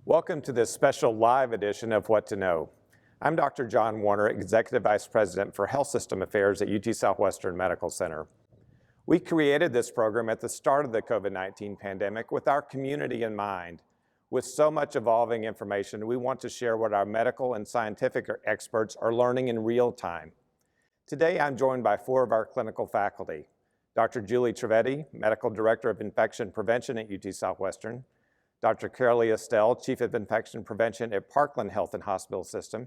Welcome to this special live edition of What to Know. I'm Dr. John Warner, Executive Vice President for Health System Affairs at UT Southwestern Medical Center. We created this program at the start of the COVID-19 pandemic with our community in mind. With so much evolving information, we want to share what our medical and scientific experts are learning in real time. Today, I'm joined by four of our clinical faculty: Dr. Julie Trivedi, Medical Director of Infection Prevention at UT Southwestern; Dr. Carolee Estelle, Chief of Infection Prevention at Parkland Health and Hospital System;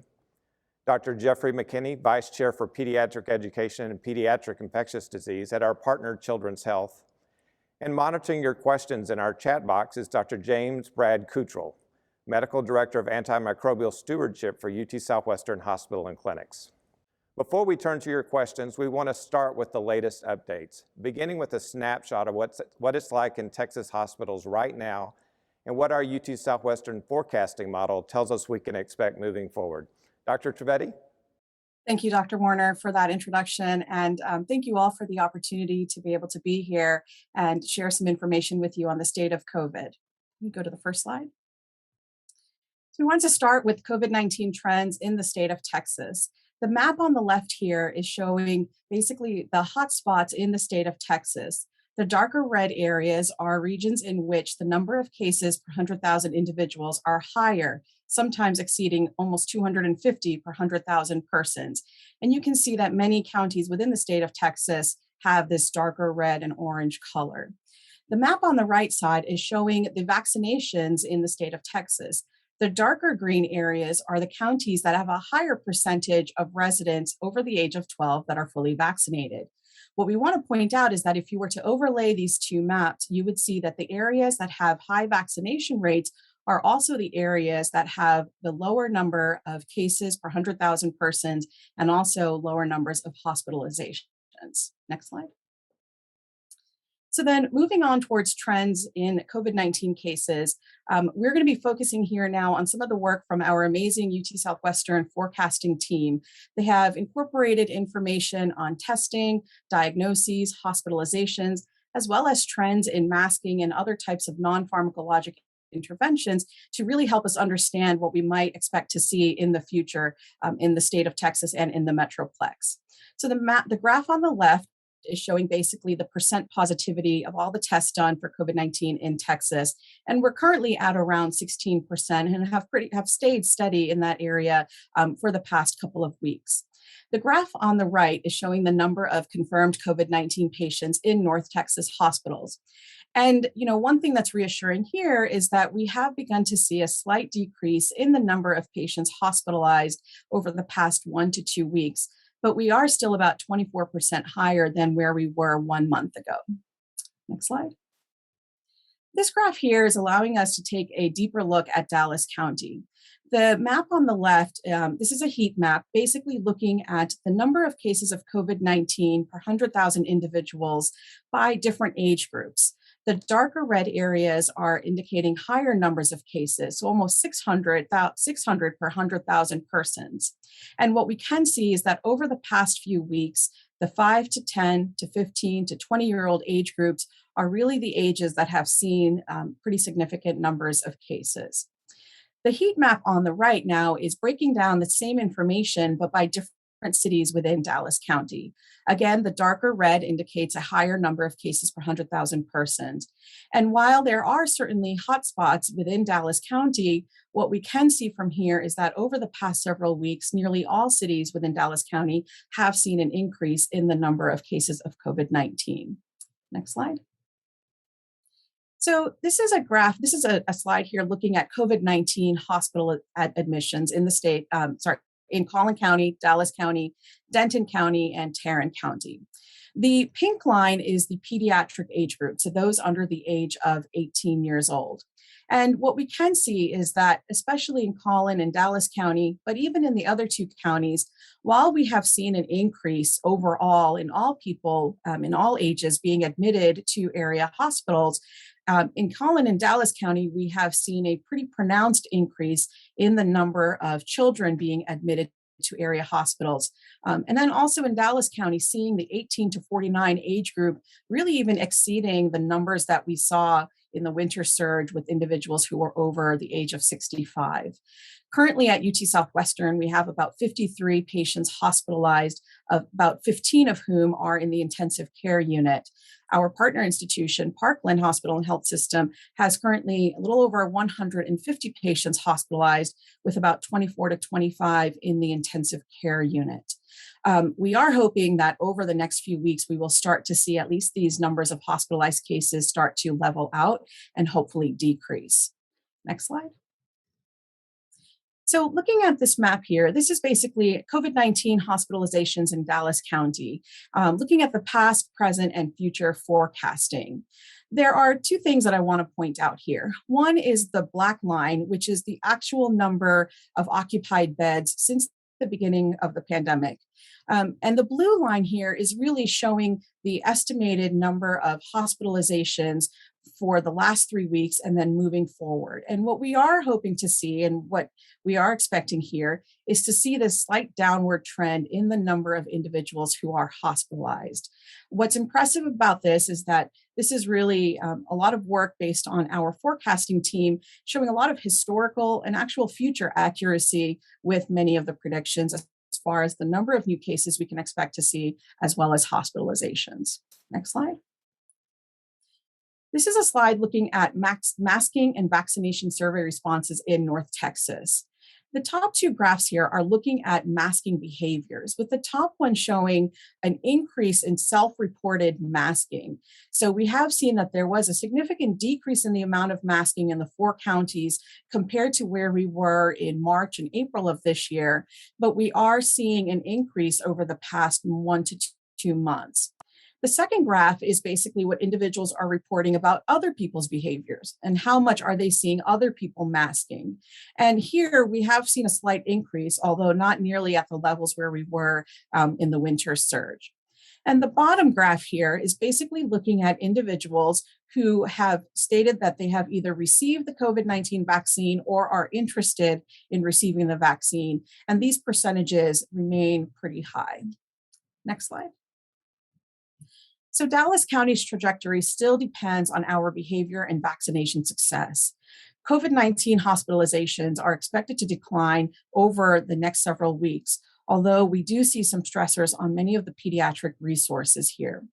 Dr. Jeffrey McKinney, Vice Chair for Pediatric Education and Pediatric Infectious Disease at our partner Children's Health; and monitoring your questions in our chat box is Dr. James Brad Cottrell, Medical Director of Antimicrobial Stewardship for UT Southwestern Hospital and Clinics. Before we turn to your questions, we want to start with the latest updates, beginning with a snapshot of what it's like in Texas hospitals right now and what our UT Southwestern forecasting model tells us we can expect moving forward. Dr. Trivedi? Thank you, Dr. Warner, for that introduction, and thank you all for the opportunity to be able to be here and share some information with you on the state of COVID. Can you go to the first slide? So we want to start with COVID-19 trends in the state of Texas. The map on the left here is showing basically the hotspots in the state of Texas. The darker red areas are regions in which the number of cases per 100,000 individuals are higher, sometimes exceeding almost 250 per 100,000 persons. And you can see that many counties within the state of Texas have this darker red and orange color. The map on the right side is showing the vaccinations in the state of Texas. The darker green areas are the counties that have a higher percentage of residents over the age of 12 that are fully vaccinated. What we want to point out is that if you were to overlay these two maps, you would see that the areas that have high vaccination rates are also the areas that have the lower number of cases per 100,000 persons and also lower numbers of hospitalizations. Next slide. So then moving on towards trends in COVID-19 cases, we're going to be focusing here now on some of the work from our amazing UT Southwestern forecasting team. They have incorporated information on testing, diagnoses, hospitalizations, as well as trends in masking and other types of non-pharmacologic interventions to really help us understand what we might expect to see in the future in the state of Texas and in the Metroplex. So the graph on the left is showing basically the percent positivity of all the tests done for COVID-19 in Texas. And we're currently at around 16% and have stayed steady in that area for the past couple of weeks. The graph on the right is showing the number of confirmed COVID-19 patients in North Texas hospitals. And one thing that's reassuring here is that we have begun to see a slight decrease in the number of patients hospitalized over the past 1 to 2 weeks. But we are still about 24% higher than where we were 1 month ago. Next slide. This graph here is allowing us to take a deeper look at Dallas County. The map on the left, this is a heat map, basically looking at the number of cases of COVID-19 per 100,000 individuals by different age groups. The darker red areas are indicating higher numbers of cases, so almost 600 per 100,000 persons. And what we can see is that over the past few weeks, the 5 to 10 to 15 to 20-year-old age groups are really the ages that have seen pretty significant numbers of cases. The heat map on the right now is breaking down the same information, but by different cities within Dallas County. Again, the darker red indicates a higher number of cases per 100,000 persons. And while there are certainly hotspots within Dallas County, what we can see from here is that over the past several weeks, nearly all cities within Dallas County have seen an increase in the number of cases of COVID-19. Next slide. So this is a graph, this is a slide here looking at COVID-19 hospital admissions in the state, in Collin County, Dallas County, Denton County, and Tarrant County. The pink line is the pediatric age group, so those under the age of 18 years old. And what we can see is that, especially in Collin and Dallas County, but even in the other two counties, while we have seen an increase overall in all people in all ages being admitted to area hospitals, in Collin and Dallas County, we have seen a pretty pronounced increase in the number of children being admitted to area hospitals. And then also in Dallas County, seeing the 18 to 49 age group really even exceeding the numbers that we saw in the winter surge with individuals who were over the age of 65. Currently at UT Southwestern, we have about 53 patients hospitalized, about 15 of whom are in the intensive care unit. Our partner institution, Parkland Hospital and Health System, has currently a little over 150 patients hospitalized, with about 24 to 25 in the intensive care unit. We are hoping that over the next few weeks, we will start to see at least these numbers of hospitalized cases start to level out and hopefully decrease. Next slide. So looking at this map here, this is basically COVID-19 hospitalizations in Dallas County, looking at the past, present, and future forecasting. There are two things that I want to point out here. One is the black line, which is the actual number of occupied beds since the beginning of the pandemic. And the blue line here is really showing the estimated number of hospitalizations for the last 3 weeks and then moving forward. And what we are hoping to see and what we are expecting here is to see this slight downward trend in the number of individuals who are hospitalized. What's impressive about this is that this is really a lot of work based on our forecasting team, showing a lot of historical and actual future accuracy with many of the predictions as far as the number of new cases we can expect to see, as well as hospitalizations. Next slide. This is a slide looking at masking and vaccination survey responses in North Texas. The top two graphs here are looking at masking behaviors, with the top one showing an increase in self-reported masking. So we have seen that there was a significant decrease in the amount of masking in the 4 counties compared to where we were in March and April of this year, but we are seeing an increase over the past 1 to 2 months. The second graph is basically what individuals are reporting about other people's behaviors and how much are they seeing other people masking. And here we have seen a slight increase, although not nearly at the levels where we were in the winter surge. And the bottom graph here is basically looking at individuals who have stated that they have either received the COVID-19 vaccine or are interested in receiving the vaccine. And these percentages remain pretty high. Next slide. So Dallas County's trajectory still depends on our behavior and vaccination success. COVID-19 hospitalizations are expected to decline over the next several weeks, although we do see some stressors on many of the pediatric resources here.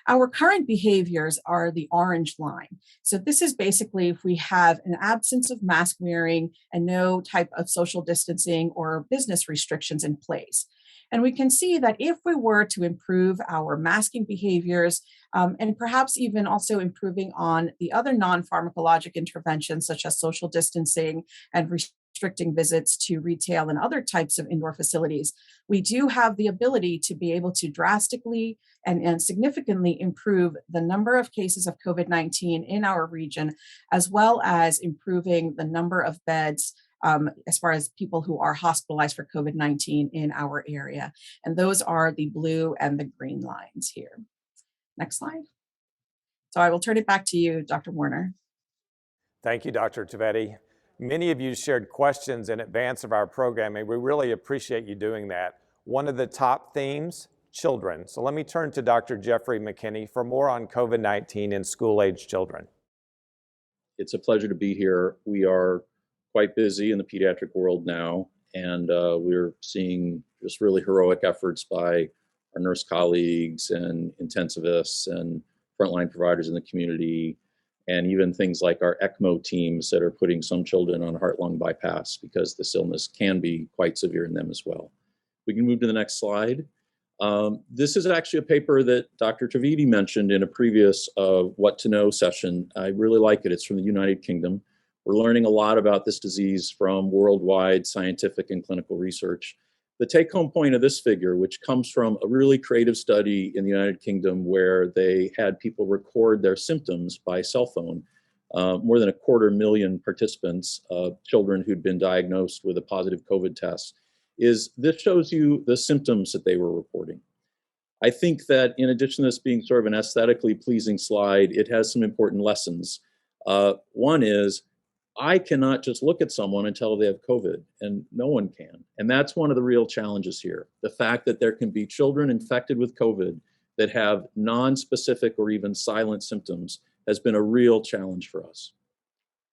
Our current behaviors are the orange line. So this is basically if we have an absence of mask wearing and no type of social distancing or business restrictions in place. And we can see that if we were to improve our masking behaviors and perhaps even also improving on the other non-pharmacologic interventions such as social distancing and restricting visits to retail and other types of indoor facilities, we do have the ability to be able to drastically and significantly improve the number of cases of COVID-19 in our region, as well as improving the number of beds as far as people who are hospitalized for COVID-19 in our area. And those are the blue and the green lines here. Next slide. So I will turn it back to you, Dr. Warner. Thank you, Dr. Tvetti. Many of you shared questions in advance of our program, and we really appreciate you doing that. One of the top themes, children. So let me turn to Dr. Jeffrey McKinney for more on COVID-19 in school-age children. It's a pleasure to be here. We are quite busy in the pediatric world now, and we're seeing just really heroic efforts by our nurse colleagues and intensivists and frontline providers in the community, and even things like our ECMO teams that are putting some children on heart-lung bypass because this illness can be quite severe in them as well. We can move to the next slide. This is actually a paper that Dr. Tvetti mentioned in a previous What to Know session. I really like it. It's from the United Kingdom. We're learning a lot about this disease from worldwide scientific and clinical research. The take-home point of this figure, which comes from a really creative study in the United Kingdom where they had people record their symptoms by cell phone, more than 250,000 participants, children who'd been diagnosed with a positive COVID test, is this shows you the symptoms that they were reporting. I think that in addition to this being sort of an aesthetically pleasing slide, it has some important lessons. One is, I cannot just look at someone and tell they have COVID, and no one can. And that's one of the real challenges here. The fact that there can be children infected with COVID that have non-specific or even silent symptoms has been a real challenge for us.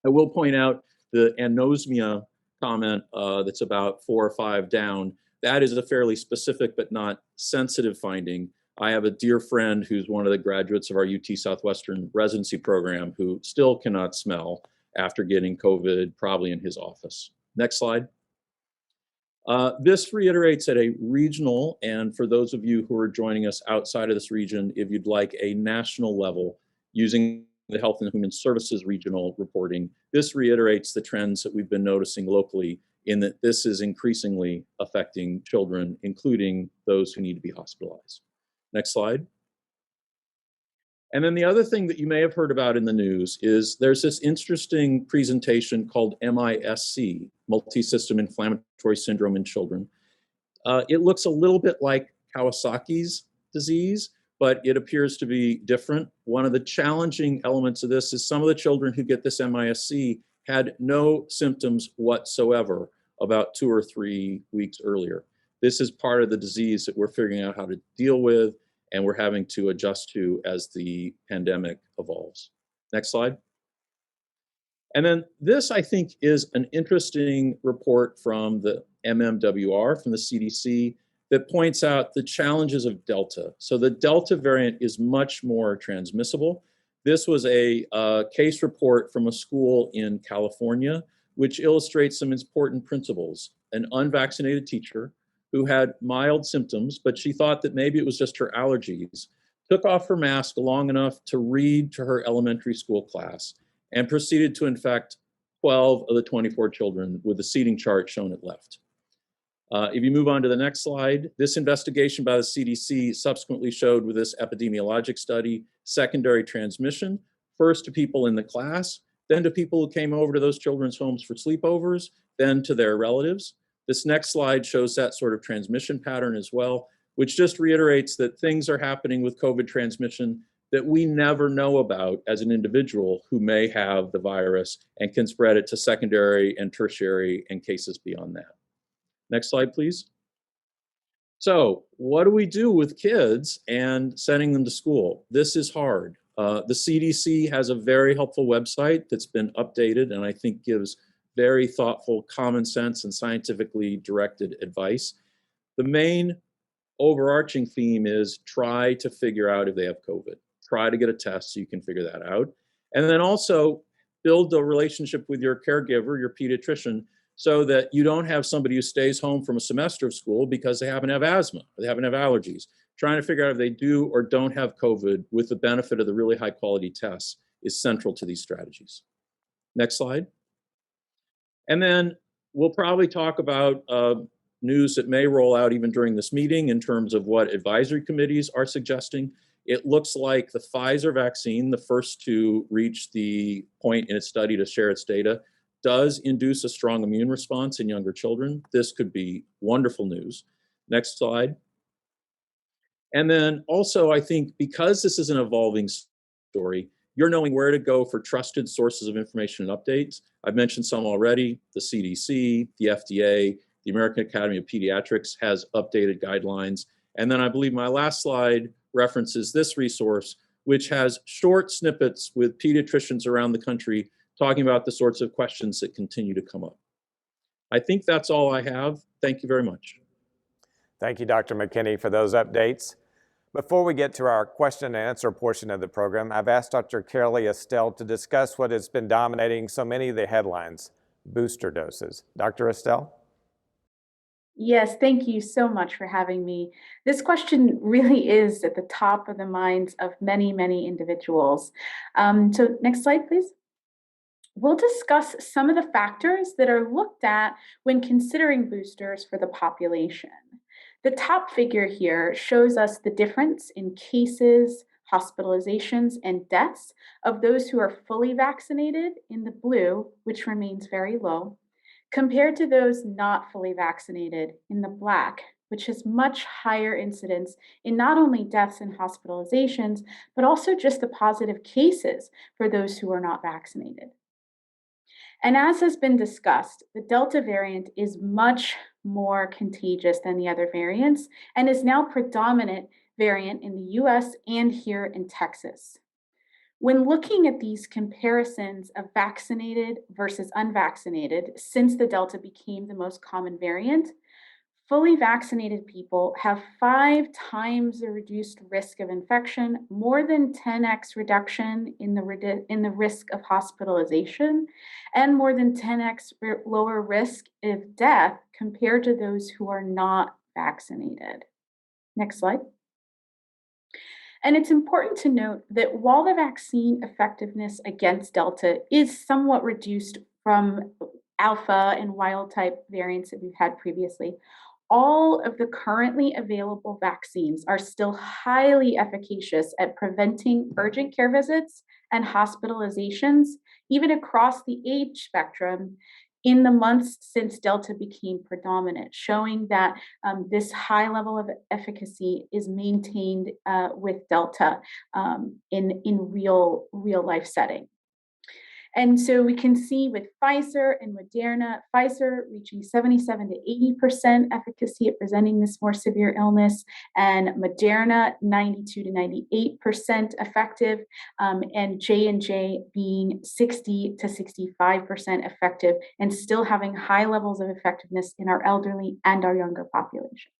I will point out the anosmia comment that's about 4 or 5 down. That is a fairly specific but not sensitive finding. I have a dear friend who's one of the graduates of our UT Southwestern residency program who still cannot smell after getting COVID, probably in his office. Next slide. This reiterates at a regional, and for those of you who are joining us outside of this region, if you'd like a national level using the Health and Human Services regional reporting, this reiterates the trends that we've been noticing locally in that this is increasingly affecting children, including those who need to be hospitalized. Next slide. And then the other thing that you may have heard about in the news is there's this interesting presentation called MISC, Multisystem Inflammatory Syndrome in Children. It looks a little bit like Kawasaki's disease, but it appears to be different. One of the challenging elements of this is some of the children who get this MISC had no symptoms whatsoever about 2 or 3 weeks earlier. This is part of the disease that we're figuring out how to deal with and we're having to adjust to as the pandemic evolves. Next slide. And then this, I think, is an interesting report from the MMWR, from the CDC, that points out the challenges of Delta. So the Delta variant is much more transmissible. This was a case report from a school in California, which illustrates some important principles. An unvaccinated teacher who had mild symptoms, but she thought that maybe it was just her allergies, took off her mask long enough to read to her elementary school class and proceeded to infect 12 of the 24 children with the seating chart shown at left. If you move on to the next slide, this investigation by the CDC subsequently showed with this epidemiologic study, secondary transmission, first to people in the class, then to people who came over to those children's homes for sleepovers, then to their relatives. This next slide shows that sort of transmission pattern as well, which just reiterates that things are happening with COVID transmission that we never know about as an individual who may have the virus and can spread it to secondary and tertiary and cases beyond that. Next slide, please. So what do we do with kids and sending them to school? This is hard. The CDC has a very helpful website that's been updated and I think gives very thoughtful, common sense, and scientifically directed advice. The main overarching theme is try to figure out if they have COVID. Try to get a test so you can figure that out. And then also build a relationship with your caregiver, your pediatrician, so that you don't have somebody who stays home from a semester of school because they happen to have asthma, or they happen to have allergies. Trying to figure out if they do or don't have COVID with the benefit of the really high quality tests is central to these strategies. Next slide. And then we'll probably talk about news that may roll out even during this meeting in terms of what advisory committees are suggesting. It looks like the Pfizer vaccine, the first to reach the point in its study to share its data, does induce a strong immune response in younger children. This could be wonderful news. Next slide. And then also, I think because this is an evolving story, you're knowing where to go for trusted sources of information and updates. I've mentioned some already. The CDC, the FDA, the American Academy of Pediatrics has updated guidelines. And then I believe my last slide references this resource, which has short snippets with pediatricians around the country talking about the sorts of questions that continue to come up. I think that's all I have. Thank you very much. Thank you, Dr. McKinney, for those updates. Before we get to our question and answer portion of the program, I've asked Dr. Kelly Estelle to discuss what has been dominating so many of the headlines, booster doses. Dr. Estelle? Yes, thank you so much for having me. This question really is at the top of the minds of many, many individuals. So next slide, please. We'll discuss some of the factors that are looked at when considering boosters for the population. The top figure here shows us the difference in cases, hospitalizations, and deaths of those who are fully vaccinated in the blue, which remains very low, compared to those not fully vaccinated in the black, which has much higher incidence in not only deaths and hospitalizations, but also just the positive cases for those who are not vaccinated. And as has been discussed, the Delta variant is much more contagious than the other variants and is now predominant variant in the US and here in Texas. When looking at these comparisons of vaccinated versus unvaccinated, since the Delta became the most common variant, fully vaccinated people have 5 times the reduced risk of infection, more than 10x reduction in the risk of hospitalization, and more than 10x lower risk of death compared to those who are not vaccinated. Next slide. And it's important to note that while the vaccine effectiveness against Delta is somewhat reduced from alpha and wild type variants that we've had previously, all of the currently available vaccines are still highly efficacious at preventing urgent care visits and hospitalizations, even across the age spectrum, in the months since Delta became predominant, showing that this high level of efficacy is maintained with Delta in real life setting. And so we can see with Pfizer and Moderna, Pfizer reaching 77 to 80% efficacy at presenting this more severe illness, and Moderna 92 to 98% effective, and J&J being 60 to 65% effective, and still having high levels of effectiveness in our elderly and our younger population.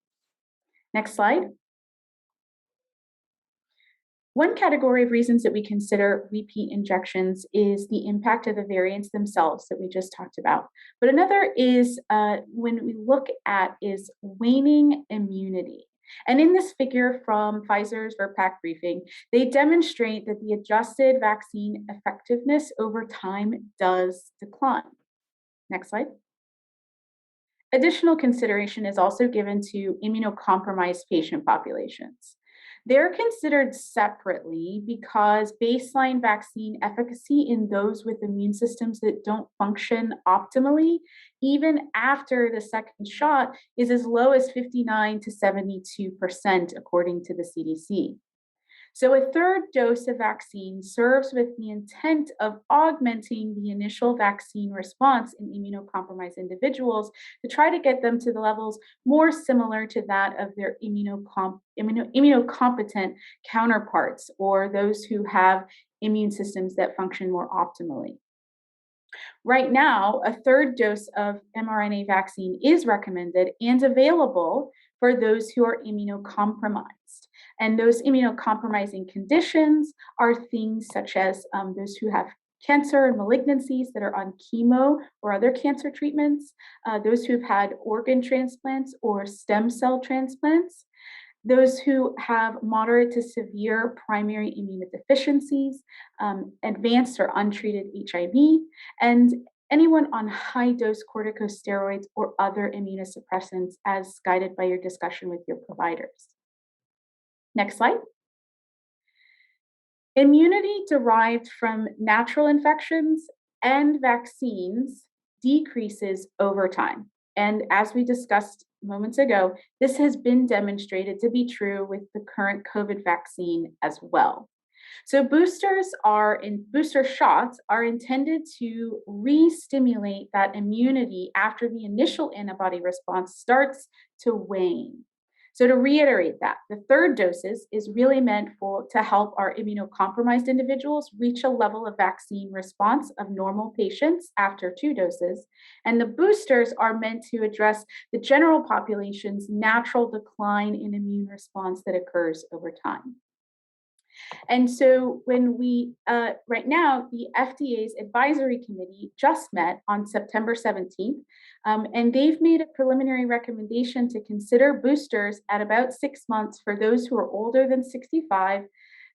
Next slide. One category of reasons that we consider repeat injections is the impact of the variants themselves that we just talked about. But another is when we look at is waning immunity. And in this figure from Pfizer's VRBPAC briefing, they demonstrate that the adjusted vaccine effectiveness over time does decline. Next slide. Additional consideration is also given to immunocompromised patient populations. They're considered separately because baseline vaccine efficacy in those with immune systems that don't function optimally, even after the second shot, is as low as 59 to 72%, according to the CDC. So a third dose of vaccine serves with the intent of augmenting the initial vaccine response in immunocompromised individuals to try to get them to the levels more similar to that of their immunocompetent counterparts, or those who have immune systems that function more optimally. Right now, a third dose of mRNA vaccine is recommended and available for those who are immunocompromised. And those immunocompromising conditions are things such as those who have cancer and malignancies that are on chemo or other cancer treatments, those who've had organ transplants or stem cell transplants, those who have moderate to severe primary immunodeficiencies, advanced or untreated HIV, and anyone on high-dose corticosteroids or other immunosuppressants as guided by your discussion with your providers. Next slide. Immunity derived from natural infections and vaccines decreases over time. And as we discussed moments ago, this has been demonstrated to be true with the current COVID vaccine as well. So booster shots are intended to re-stimulate that immunity after the initial antibody response starts to wane. So to reiterate that, the third doses is really meant to help our immunocompromised individuals reach a level of vaccine response of normal patients after 2 doses. And the boosters are meant to address the general population's natural decline in immune response that occurs over time. And so when we, right now, the FDA's advisory committee just met on September 17th, and they've made a preliminary recommendation to consider boosters at about 6 months for those who are older than 65,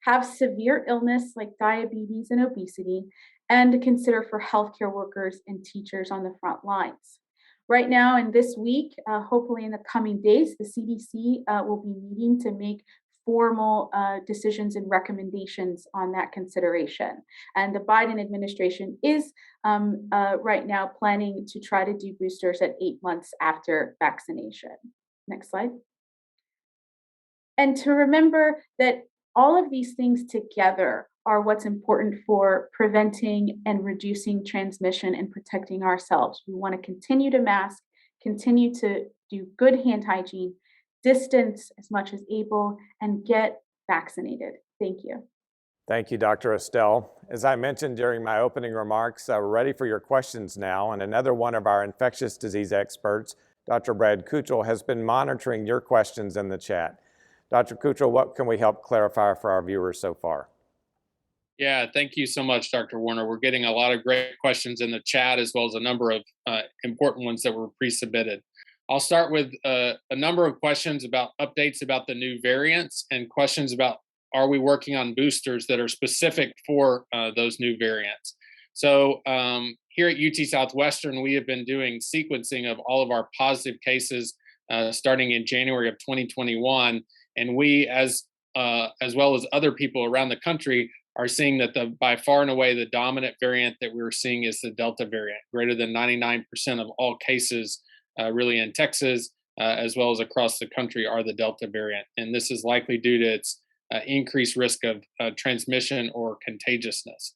have severe illness like diabetes and obesity, and to consider for healthcare workers and teachers on the front lines. Right now, and this week, hopefully in the coming days, the CDC will be meeting to make formal decisions and recommendations on that consideration. And the Biden administration is right now planning to try to do boosters at 8 months after vaccination. Next slide. And to remember that all of these things together are what's important for preventing and reducing transmission and protecting ourselves. We want to continue to mask, continue to do good hand hygiene, distance as much as able, and get vaccinated. Thank you. Thank you, Dr. Estelle. As I mentioned during my opening remarks, we're ready for your questions now. And another one of our infectious disease experts, Dr. Brad Kuchel, has been monitoring your questions in the chat. Dr. Kuchel, what can we help clarify for our viewers so far? Yeah, thank you so much, Dr. Warner. We're getting a lot of great questions in the chat, as well as a number of important ones that were pre-submitted. I'll start with a number of questions about updates about the new variants and questions about, are we working on boosters that are specific for those new variants? So here at UT Southwestern, we have been doing sequencing of all of our positive cases starting in January of 2021. And we, as well as other people around the country, are seeing that by far and away the dominant variant that we're seeing is the Delta variant. Greater than 99% of all cases really in Texas, as well as across the country, are the Delta variant. And this is likely due to its increased risk of transmission or contagiousness.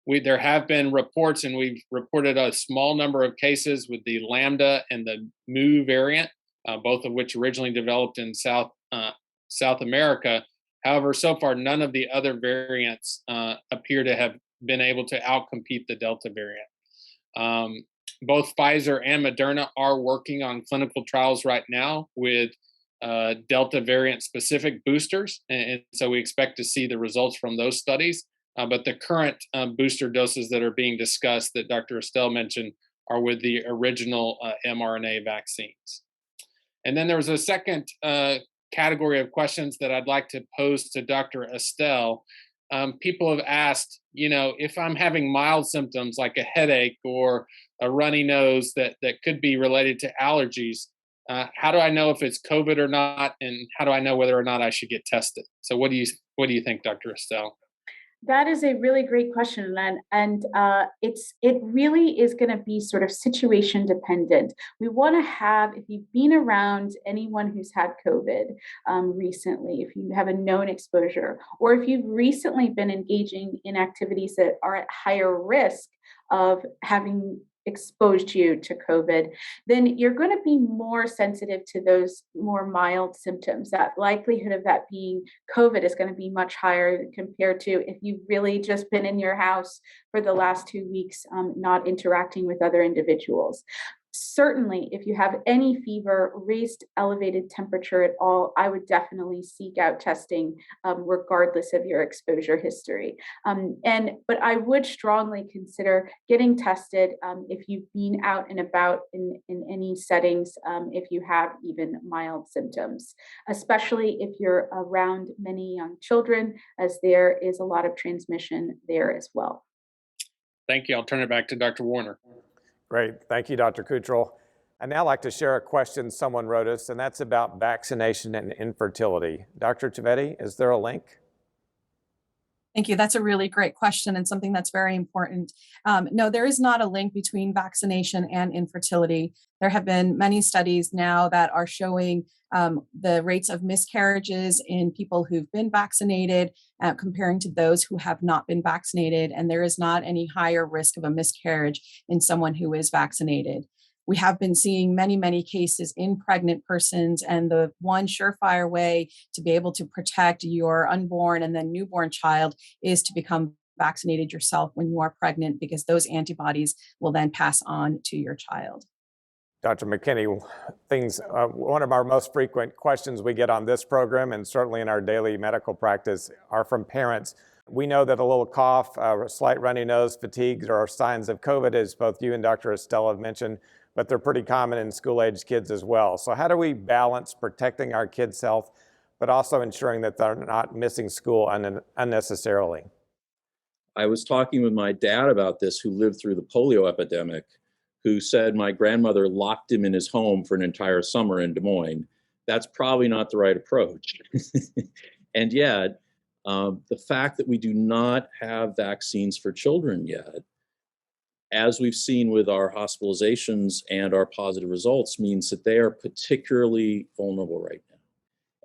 There have been reports, and we've reported a small number of cases with the Lambda and the Mu variant, both of which originally developed in South America. However, so far, none of the other variants appear to have been able to outcompete the Delta variant. Both Pfizer and Moderna are working on clinical trials right now with Delta variant specific boosters. And so we expect to see the results from those studies. But the current booster doses that are being discussed that Dr. Estelle mentioned are with the original mRNA vaccines. And then there was a second category of questions that I'd like to pose to Dr. Estelle. People have asked, if I'm having mild symptoms like a headache or a runny nose that could be related to allergies, how do I know if it's COVID or not, and how do I know whether or not I should get tested? So what do you think, Dr. Estelle? That is a really great question, and it really is going to be sort of situation dependent. We want to have, if you've been around anyone who's had COVID recently, if you have a known exposure, or if you've recently been engaging in activities that are at higher risk of having exposed you to COVID, then you're going to be more sensitive to those more mild symptoms. That likelihood of that being COVID is going to be much higher compared to if you've really just been in your house for the last 2 weeks, not interacting with other individuals. Certainly, if you have any fever, raised elevated temperature at all, I would definitely seek out testing regardless of your exposure history. But I would strongly consider getting tested if you've been out and about in any settings, if you have even mild symptoms, especially if you're around many young children, as there is a lot of transmission there as well. Thank you. I'll turn it back to Dr. Warner. Great. Thank you, Dr. Kuchel. I'd now like to share a question someone wrote us, and that's about vaccination and infertility. Dr. Tveti, is there a link? Thank you. That's a really great question and something that's very important. No, there is not a link between vaccination and infertility. There have been many studies now that are showing the rates of miscarriages in people who've been vaccinated comparing to those who have not been vaccinated. And there is not any higher risk of a miscarriage in someone who is vaccinated. We have been seeing many, many cases in pregnant persons, and the one surefire way to be able to protect your unborn and then newborn child is to become vaccinated yourself when you are pregnant, because those antibodies will then pass on to your child. Dr. McKinney, one of our most frequent questions we get on this program, and certainly in our daily medical practice, are from parents. We know that a little cough, a slight runny nose, fatigue are signs of COVID, as both you and Dr. Estelle have mentioned, but they're pretty common in school-age kids as well. So how do we balance protecting our kids' health, but also ensuring that they're not missing school unnecessarily? I was talking with my dad about this, who lived through the polio epidemic, who said my grandmother locked him in his home for an entire summer in Des Moines. That's probably not the right approach. And yet, the fact that we do not have vaccines for children yet, as we've seen with our hospitalizations and our positive results, means that they are particularly vulnerable right now.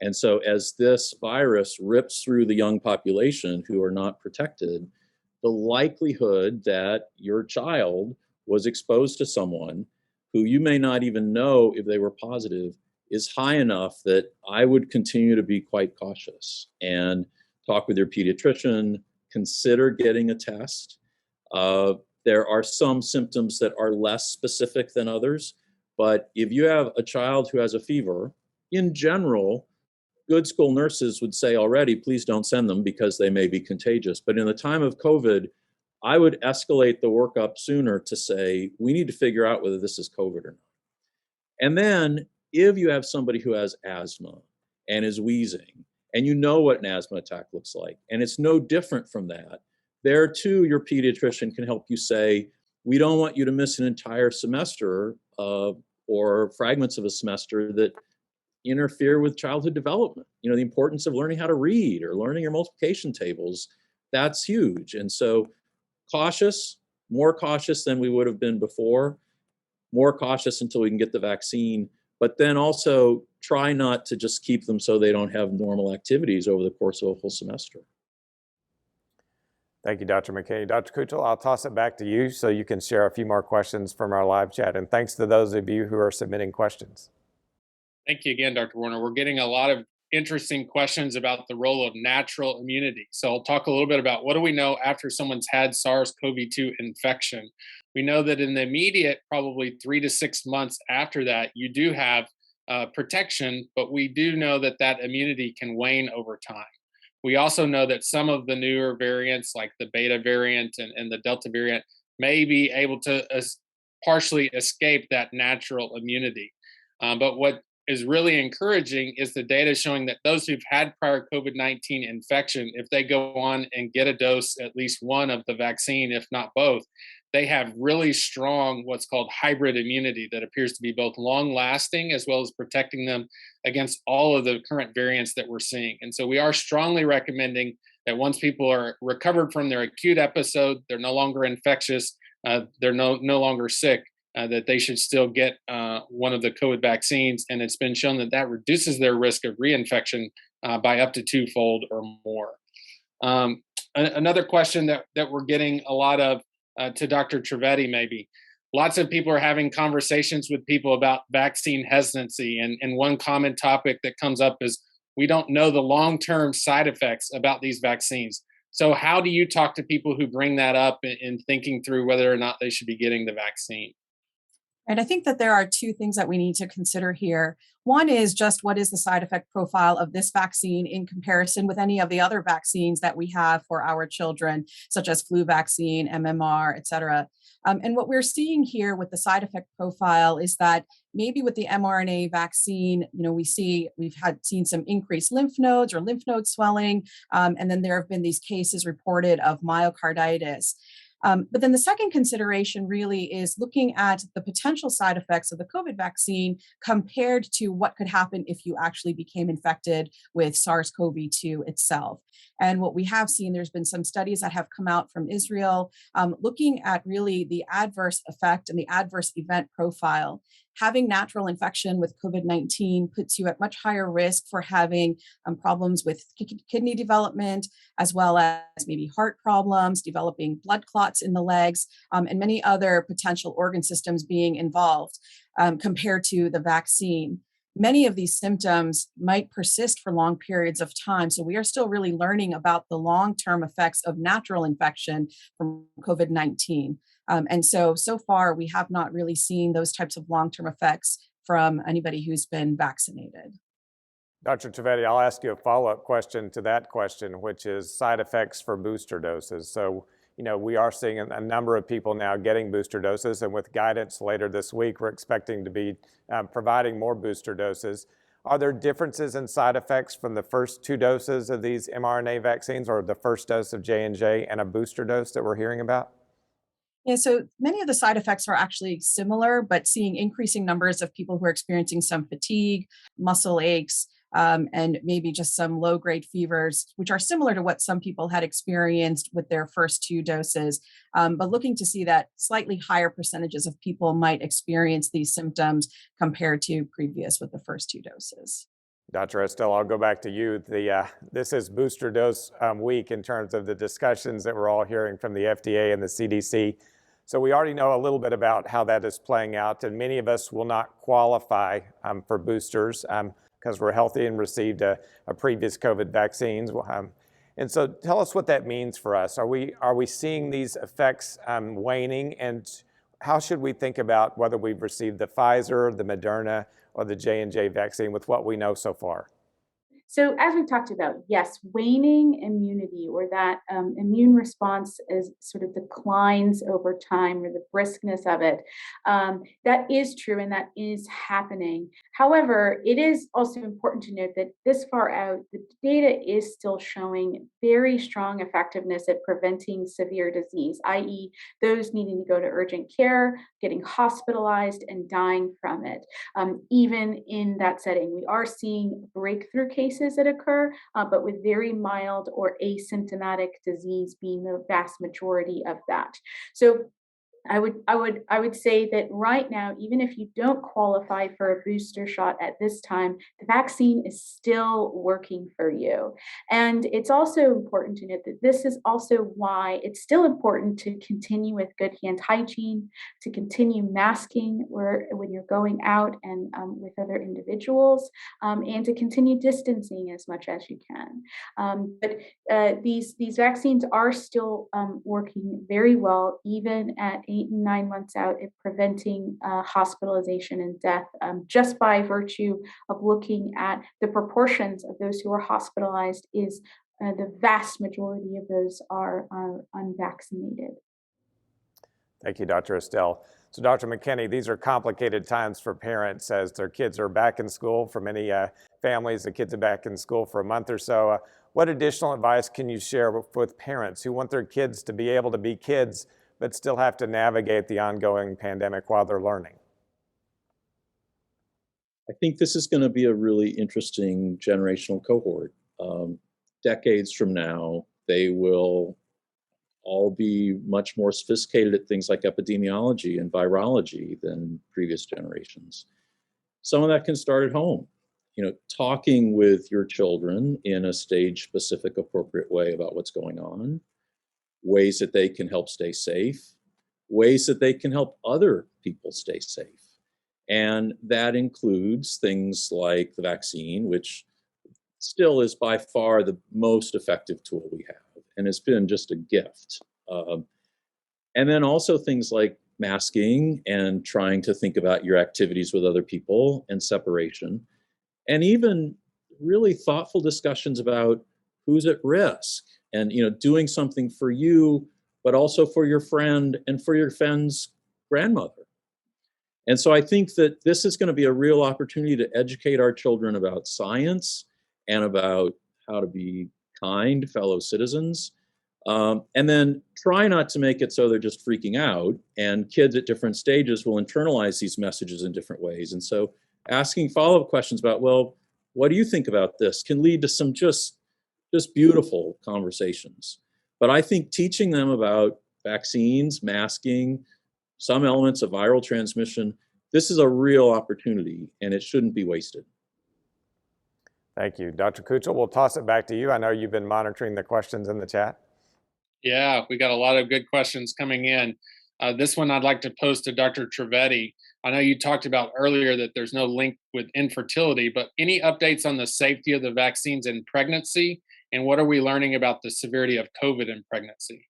And so as this virus rips through the young population who are not protected, the likelihood that your child was exposed to someone who you may not even know if they were positive is high enough that I would continue to be quite cautious and talk with your pediatrician, consider getting a test. There are some symptoms that are less specific than others, but if you have a child who has a fever, in general, good school nurses would say already, please don't send them because they may be contagious. But in the time of COVID, I would escalate the workup sooner to say, we need to figure out whether this is COVID or not. And then if you have somebody who has asthma and is wheezing, and you know what an asthma attack looks like, and it's no different from that, there too, your pediatrician can help you say, we don't want you to miss an entire semester or fragments of a semester that interfere with childhood development. You know, the importance of learning how to read or learning your multiplication tables, that's huge. And so cautious, more cautious than we would have been before, more cautious until we can get the vaccine, but then also try not to just keep them so they don't have normal activities over the course of a full semester. Thank you, Dr. McKinney. Dr. Kuchel, I'll toss it back to you so you can share a few more questions from our live chat. And thanks to those of you who are submitting questions. Thank you again, Dr. Warner. We're getting a lot of interesting questions about the role of natural immunity. So I'll talk a little bit about what do we know after someone's had SARS-CoV-2 infection. We know that in the immediate, probably 3 to 6 months after that, you do have protection, but we do know that that immunity can wane over time. We also know that some of the newer variants, like the Beta variant and the Delta variant, may be able to partially escape that natural immunity. But what is really encouraging is the data showing that those who've had prior COVID-19 infection, if they go on and get a dose, at least one of the vaccine, if not both, they have really strong what's called hybrid immunity that appears to be both long lasting as well as protecting them against all of the current variants that we're seeing. And so we are strongly recommending that once people are recovered from their acute episode, they're no longer infectious, they're no longer sick, that they should still get one of the COVID vaccines. And it's been shown that that reduces their risk of reinfection by up to 2-fold or more. Another question that we're getting a lot of to Dr. Trivedi maybe. Lots of people are having conversations with people about vaccine hesitancy. And one common topic that comes up is we don't know the long-term side effects about these vaccines. So how do you talk to people who bring that up in thinking through whether or not they should be getting the vaccine? And I think that there are two things that we need to consider here. One is just what is the side effect profile of this vaccine in comparison with any of the other vaccines that we have for our children, such as flu vaccine, MMR, et cetera. And what we're seeing here with the side effect profile is that maybe with the mRNA vaccine, you know, we've seen some increased lymph nodes or lymph node swelling, and then there have been these cases reported of myocarditis. But then the second consideration really is looking at the potential side effects of the COVID vaccine compared to what could happen if you actually became infected with SARS-CoV-2 itself. And what we have seen, there's been some studies that have come out from Israel looking at really the adverse effect and the adverse event profile. Having natural infection with COVID-19 puts you at much higher risk for having problems with kidney development, as well as maybe heart problems, developing blood clots in the legs, and many other potential organ systems being involved compared to the vaccine. Many of these symptoms might persist for long periods of time. So we are still really learning about the long-term effects of natural infection from COVID-19. And so far, we have not really seen those types of long-term effects from anybody who's been vaccinated. Dr. Trivedi, I'll ask you a follow-up question to that question, which is side effects for booster doses. So, you know, we are seeing a number of people now getting booster doses, and with guidance later this week, we're expecting to be providing more booster doses. Are there differences in side effects from the first 2 doses of these mRNA vaccines, or the first dose of J&J and a booster dose that we're hearing about? Yeah, so many of the side effects are actually similar, but seeing increasing numbers of people who are experiencing some fatigue, muscle aches, and maybe just some low-grade fevers, which are similar to what some people had experienced with their first 2 doses, but looking to see that slightly higher percentages of people might experience these symptoms compared to previous with the first 2 doses. Dr. Estelle, I'll go back to you. This is booster dose week in terms of the discussions that we're all hearing from the FDA and the CDC. So we already know a little bit about how that is playing out, and many of us will not qualify for boosters because we're healthy and received a previous COVID vaccines. And so tell us what that means for us. Are we seeing these effects waning? And how should we think about whether we've received the Pfizer, the Moderna, or the J&J vaccine with what we know so far? So as we've talked about, yes, waning immunity or that immune response is sort of declines over time or the briskness of it. That is true and that is happening. However, it is also important to note that this far out, the data is still showing very strong effectiveness at preventing severe disease, i.e. those needing to go to urgent care, getting hospitalized and dying from it. Even in that setting, we are seeing breakthrough cases that occur, but with very mild or asymptomatic disease being the vast majority of that. So I would say that right now, even if you don't qualify for a booster shot at this time, the vaccine is still working for you. And it's also important to note that this is also why it's still important to continue with good hand hygiene, to continue masking when you're going out and with other individuals, and to continue distancing as much as you can. But these vaccines are still working very well, even at 8 and 9 months out, at preventing hospitalization and death, just by virtue of looking at the proportions of those who are hospitalized. Is the vast majority of those are unvaccinated. Thank you, Dr. Estelle. So, Dr. McKinney, these are complicated times for parents as their kids are back in school. For many families, the kids are back in school for a month or so. What additional advice can you share with parents who want their kids to be able to be kids but still have to navigate the ongoing pandemic while they're learning? I think this is going to be a really interesting generational cohort. Decades from now, they will all be much more sophisticated at things like epidemiology and virology than previous generations. Some of that can start at home. Talking with your children in a stage-specific, appropriate way about what's going on, ways that they can help stay safe, ways that they can help other people stay safe. And that includes things like the vaccine, which still is by far the most effective tool we have, and it's been just a gift. And then also things like masking and trying to think about your activities with other people and separation, and even really thoughtful discussions about who's at risk and doing something for you, but also for your friend and for your friend's grandmother. And so I think that this is going to be a real opportunity to educate our children about science and about how to be kind fellow citizens. And then try not to make it so they're just freaking out. And kids at different stages will internalize these messages in different ways. And so asking follow-up questions about, well, what do you think about this, can lead to some just beautiful conversations. But I think teaching them about vaccines, masking, some elements of viral transmission, this is a real opportunity and it shouldn't be wasted. Thank you. Dr. Kuchel, we'll toss it back to you. I know you've been monitoring the questions in the chat. Yeah, we got a lot of good questions coming in. This one I'd like to pose to Dr. Trivedi. I know you talked about earlier that there's no link with infertility, but any updates on the safety of the vaccines in pregnancy? And what are we learning about the severity of COVID in pregnancy?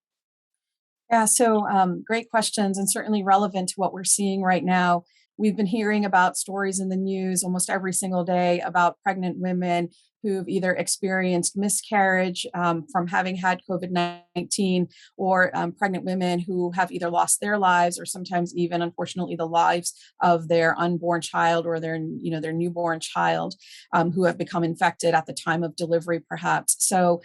Yeah, so great questions and certainly relevant to what we're seeing right now. We've been hearing about stories in the news almost every single day about pregnant women who've either experienced miscarriage from having had COVID-19 or pregnant women who have either lost their lives or sometimes even, unfortunately, the lives of their unborn child or their newborn child who have become infected at the time of delivery, perhaps. So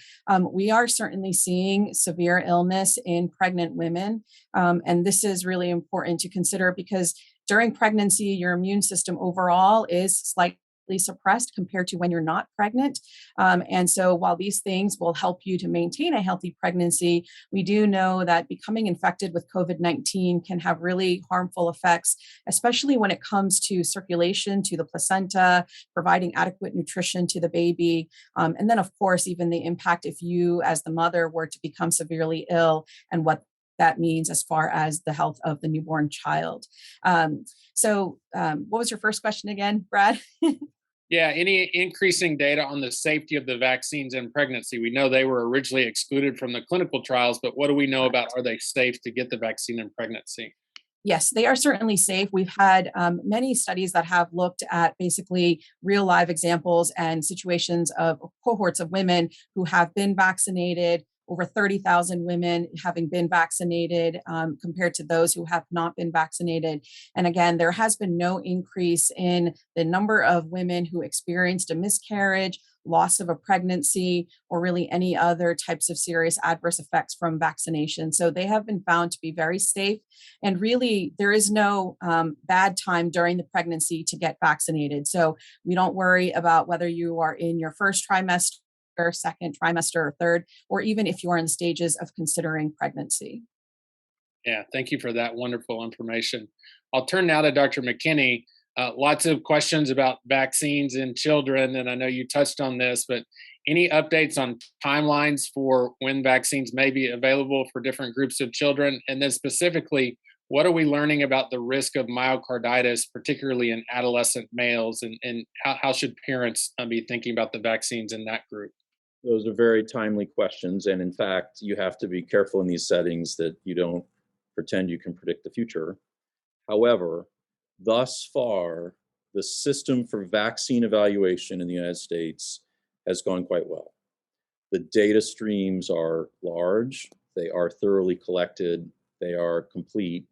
we are certainly seeing severe illness in pregnant women. And this is really important to consider because during pregnancy, your immune system overall is slightly suppressed compared to when you're not pregnant. And so while these things will help you to maintain a healthy pregnancy, we do know that becoming infected with COVID-19 can have really harmful effects, especially when it comes to circulation to the placenta, providing adequate nutrition to the baby. And then, of course, even the impact if you as the mother were to become severely ill and what that means as far as the health of the newborn child. So what was your first question again, Brad? Yeah, any increasing data on the safety of the vaccines in pregnancy? We know they were originally excluded from the clinical trials, but what do we know about, are they safe to get the vaccine in pregnancy? Yes, they are certainly safe. We've had many studies that have looked at basically real live examples and situations of cohorts of women who have been vaccinated, over 30,000 women having been vaccinated compared to those who have not been vaccinated. And again, there has been no increase in the number of women who experienced a miscarriage, loss of a pregnancy, or really any other types of serious adverse effects from vaccination. So they have been found to be very safe. And really, there is no bad time during the pregnancy to get vaccinated. So we don't worry about whether you are in your first trimester, second trimester, or third, or even if you are in stages of considering pregnancy. Yeah, thank you for that wonderful information. I'll turn now to Dr. McKinney. Lots of questions about vaccines in children, and I know you touched on this, but any updates on timelines for when vaccines may be available for different groups of children? And then specifically, what are we learning about the risk of myocarditis, particularly in adolescent males, and how should parents be thinking about the vaccines in that group? Those are very timely questions. And in fact, you have to be careful in these settings that you don't pretend you can predict the future. However, thus far, the system for vaccine evaluation in the United States has gone quite well. The data streams are large, they are thoroughly collected, they are complete.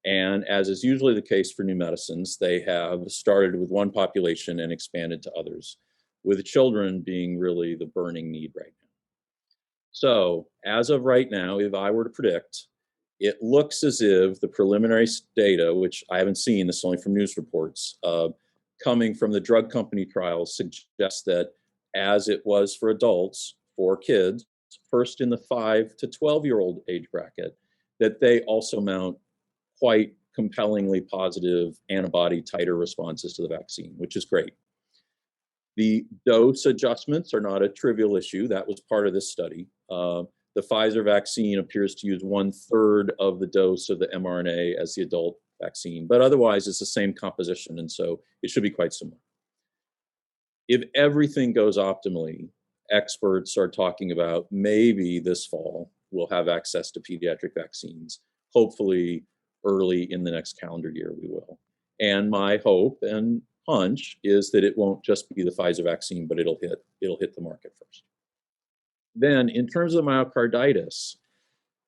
And as is usually the case for new medicines, they have started with one population and expanded to others, with children being really the burning need right now. So, as of right now, if I were to predict, it looks as if the preliminary data, which I haven't seen, this is only from news reports, coming from the drug company trials, suggests that as it was for adults, for kids, first in the 5 to 12-year-old age bracket, that they also mount quite compellingly positive antibody titer responses to the vaccine, which is great. The dose adjustments are not a trivial issue. That was part of this study. The Pfizer vaccine appears to use 1/3 of the dose of the mRNA as the adult vaccine, but otherwise it's the same composition, and so it should be quite similar. If everything goes optimally, experts are talking about maybe this fall we'll have access to pediatric vaccines. Hopefully early in the next calendar year we will. And my hope and hunch is that it won't just be the Pfizer vaccine, but it'll hit the market first. Then, in terms of myocarditis,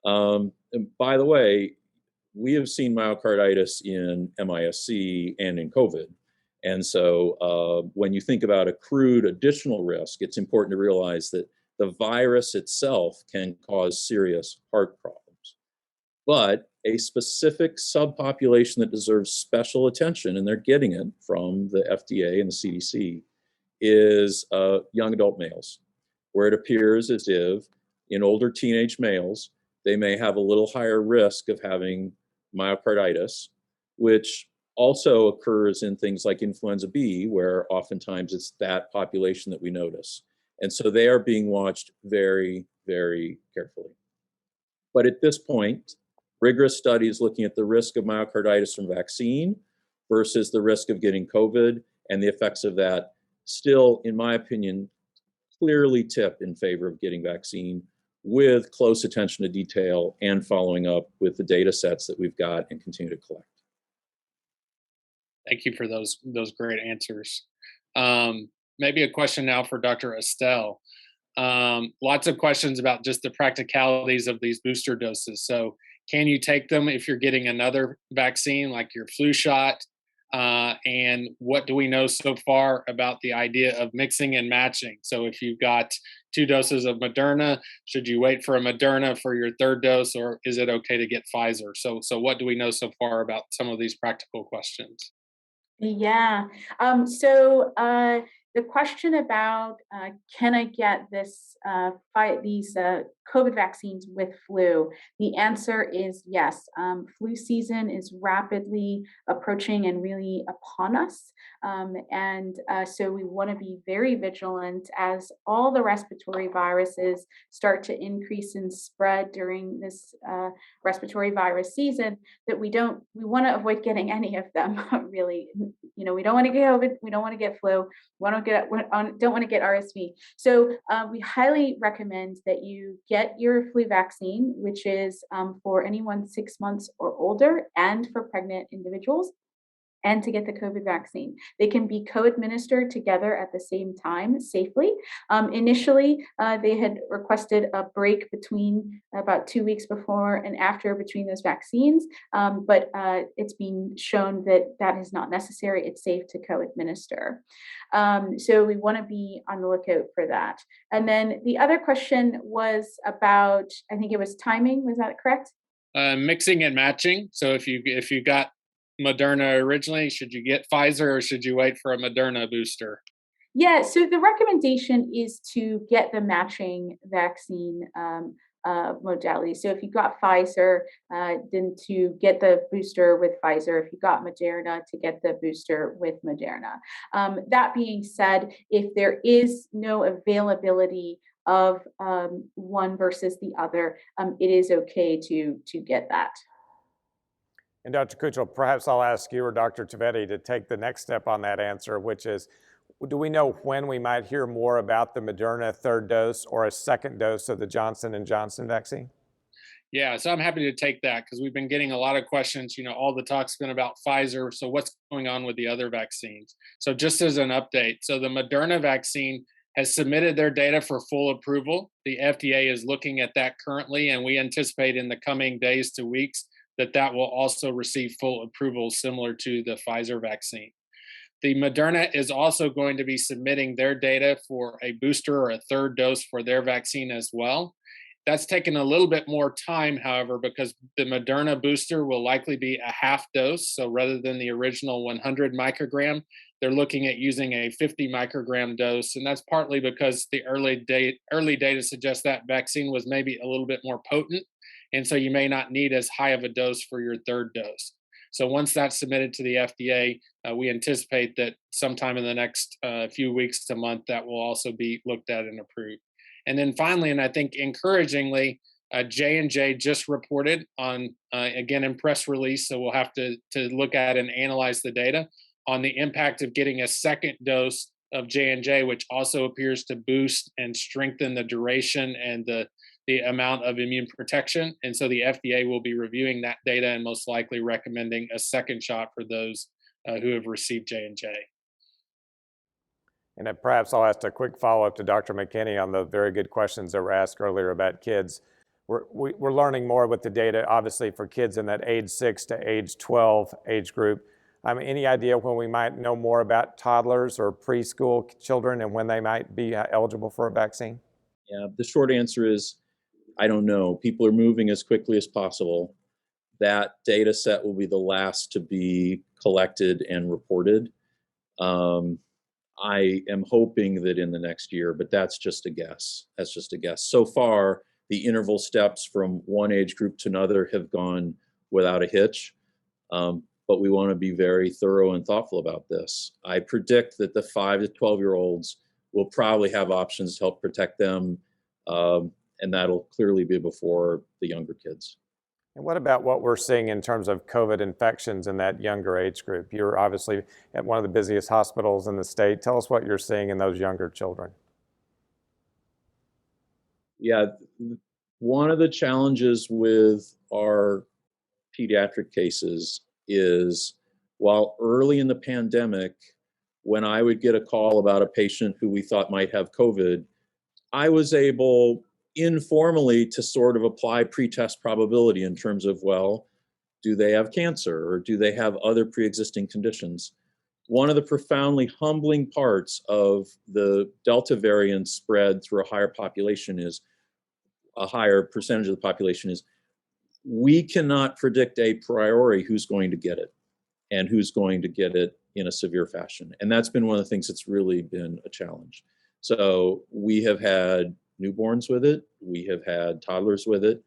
and by the way, we have seen myocarditis in MISC and in COVID. And so when you think about accrued additional risk, it's important to realize that the virus itself can cause serious heart problems. But a specific subpopulation that deserves special attention, and they're getting it from the FDA and the CDC, is young adult males, where it appears as if in older teenage males, they may have a little higher risk of having myocarditis, which also occurs in things like influenza B, where oftentimes it's that population that we notice. And so they are being watched very, very carefully. But at this point, rigorous studies looking at the risk of myocarditis from vaccine versus the risk of getting COVID and the effects of that still, in my opinion, clearly tip in favor of getting vaccine, with close attention to detail and following up with the data sets that we've got and continue to collect. Thank you for those great answers. Maybe a question now for Dr. Estelle. Lots of questions about just the practicalities of these booster doses. So can you take them if you're getting another vaccine like your flu shot? And what do we know so far about the idea of mixing and matching? So if you've got 2 doses of Moderna, should you wait for a Moderna for your 3rd dose, or is it okay to get Pfizer? So what do we know so far about some of these practical questions? Yeah. The question about can I get these COVID vaccines with flu? The answer is yes. Flu season is rapidly approaching and really upon us. So we want to be very vigilant as all the respiratory viruses start to increase in spread during this respiratory virus season, that we want to avoid getting any of them really. We don't want to get COVID, we don't want to get flu, don't want to get RSV. So we highly recommend that you get your flu vaccine, which is for anyone 6 months or older and for pregnant individuals, and to get the COVID vaccine. They can be co-administered together at the same time safely. Initially, they had requested a break between about 2 weeks before and after between those vaccines, but it's been shown that that is not necessary. It's safe to co-administer. So we want to be on the lookout for that. And then the other question was about, I think it was timing, was that correct? Mixing and matching. So if you got Moderna originally, should you get Pfizer or should you wait for a Moderna booster? Yeah, so the recommendation is to get the matching vaccine modality. So if you got Pfizer, then to get the booster with Pfizer. If you got Moderna, to get the booster with Moderna. That being said, if there is no availability of one versus the other, it is okay to get that. And Dr. Kuchel, perhaps I'll ask you or Dr. Tvetti to take the next step on that answer, which is, do we know when we might hear more about the Moderna third dose or a second dose of the Johnson & Johnson vaccine? Yeah, so I'm happy to take that because we've been getting a lot of questions. All the talk's been about Pfizer. So what's going on with the other vaccines? So just as an update, so the Moderna vaccine has submitted their data for full approval. The FDA is looking at that currently, and we anticipate in the coming days to weeks that will also receive full approval similar to the Pfizer vaccine. The Moderna is also going to be submitting their data for a booster or a third dose for their vaccine as well. That's taken a little bit more time, however, because the Moderna booster will likely be a half dose. So rather than the original 100 microgram, they're looking at using a 50 microgram dose. And that's partly because the early data suggests that vaccine was maybe a little bit more potent. And so you may not need as high of a dose for your third dose. So once that's submitted to the FDA, we anticipate that sometime in the next few weeks to month, that will also be looked at and approved. And then finally, and I think encouragingly, J&J just reported on, again, in press release, so we'll have to look at and analyze the data on the impact of getting a second dose of J&J, which also appears to boost and strengthen the duration and the amount of immune protection. And so the FDA will be reviewing that data and most likely recommending a second shot for those who have received J&J. And perhaps I'll ask a quick follow-up to Dr. McKinney on the very good questions that were asked earlier about kids. We're learning more with the data, obviously, for kids in that age 6 to age 12 age group. Any idea when we might know more about toddlers or preschool children and when they might be eligible for a vaccine? Yeah, the short answer is, I don't know. People are moving as quickly as possible. That data set will be the last to be collected and reported. I am hoping that in the next year, but that's just a guess. That's just a guess. So far, the interval steps from one age group to another have gone without a hitch, but we want to be very thorough and thoughtful about this. I predict that the 5 to 12-year-olds will probably have options to help protect them, and that'll clearly be before the younger kids. And what about what we're seeing in terms of COVID infections in that younger age group? You're obviously at one of the busiest hospitals in the state. Tell us what you're seeing in those younger children. Yeah, one of the challenges with our pediatric cases is, while early in the pandemic, when I would get a call about a patient who we thought might have COVID, I was able informally to sort of apply pretest probability in terms of, well, do they have cancer or do they have other pre-existing conditions? One of the profoundly humbling parts of the Delta variant spread through a higher population is, a higher percentage of the population is, we cannot predict a priori who's going to get it and who's going to get it in a severe fashion. And that's been one of the things that's really been a challenge. So we have had newborns with it. We have had toddlers with it.